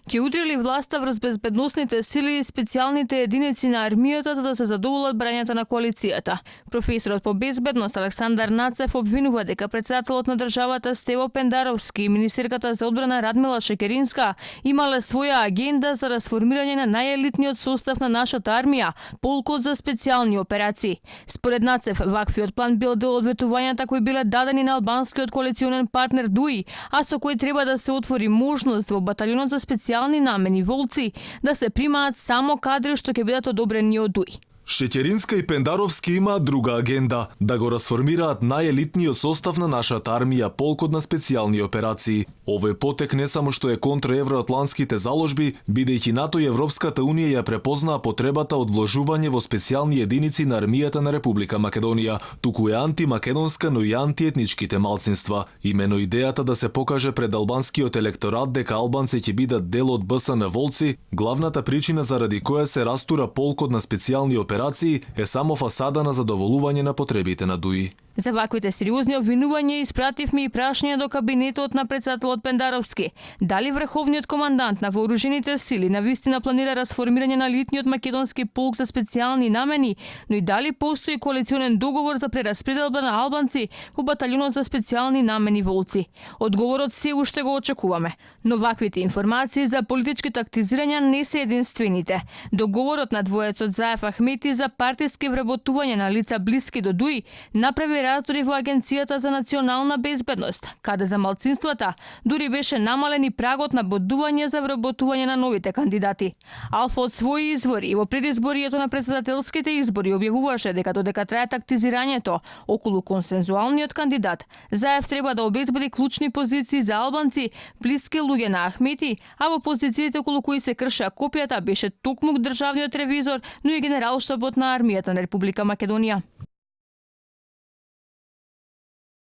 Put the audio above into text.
ќе удрили власта врз безбедносните сили и специјалните единици на армијата за да се задоволат брањата на коалицијата. Професорот по безбедност Александар Нацев обвинува дека председателот на државата Стево Пендаровски и министерката за одбрана Радмила Шекеринска имале своја агенда за расформирање на најелитниот состав на нашата армија, полкот за специјални операции. Според Нацев, ваквиот план бил дел од ветувањата кои биле дадени на албанскиот коалиционен партнер ДУИ, а со кој треба да се отвори можност во баталјонот за специјални намени Волци да се примаат само кадри што ќе бидат одобрени од ДУИ. Шекеринска и Пендаровски имаат друга агенда – да го расформираат најелитниот состав на нашата армија, полкот на специјални операции. Овој потек не само што е контра евроатлантските заложби, бидејќи НАТО и Европската Унија ја препознаа потребата од вложување во специјални единици на армијата на Република Македонија, туку е антимакедонска, но и антиетничките малцинства. Имено идејата да се покаже пред албанскиот електорат дека албанци ќе бидат дел од БСН Волци, главната причина заради која се растура полкот на специјални операции е само фасада на задоволување на потребите на ДУИ. За ваквите сериозни обвинувања испративме и прашање до кабинетот на председателот Пендаровски. Дали врховниот командант на вооружените сили навистина планира расформирање на елитниот македонски полк за специјални намени, но и дали постои коалиционен договор за прераспределба на албанци во баталјонот за специјални намени Волци? Одговорот се уште го очекуваме, но ваквите информации за политички тактизирања не се единствените. Договорот на двоецот Заев Ахмети за партиски вработување на лица блиски до ДУИ направи раздори во Агенцијата за национална безбедност, каде за малцинствата дури беше намален и прагот на бодување за вработување на новите кандидати. Алфа од своји извори и во предизборието на председателските избори објавуваше дека додека трае тактизирањето околу консензуалниот кандидат, Заев треба да обезбеди клучни позиции за албанци, блиски луѓе на Ахмети, а во позициите околу кои се кршеа копијата беше токму државниот ревизор, но и генералштабот на армијата на Република Македонија.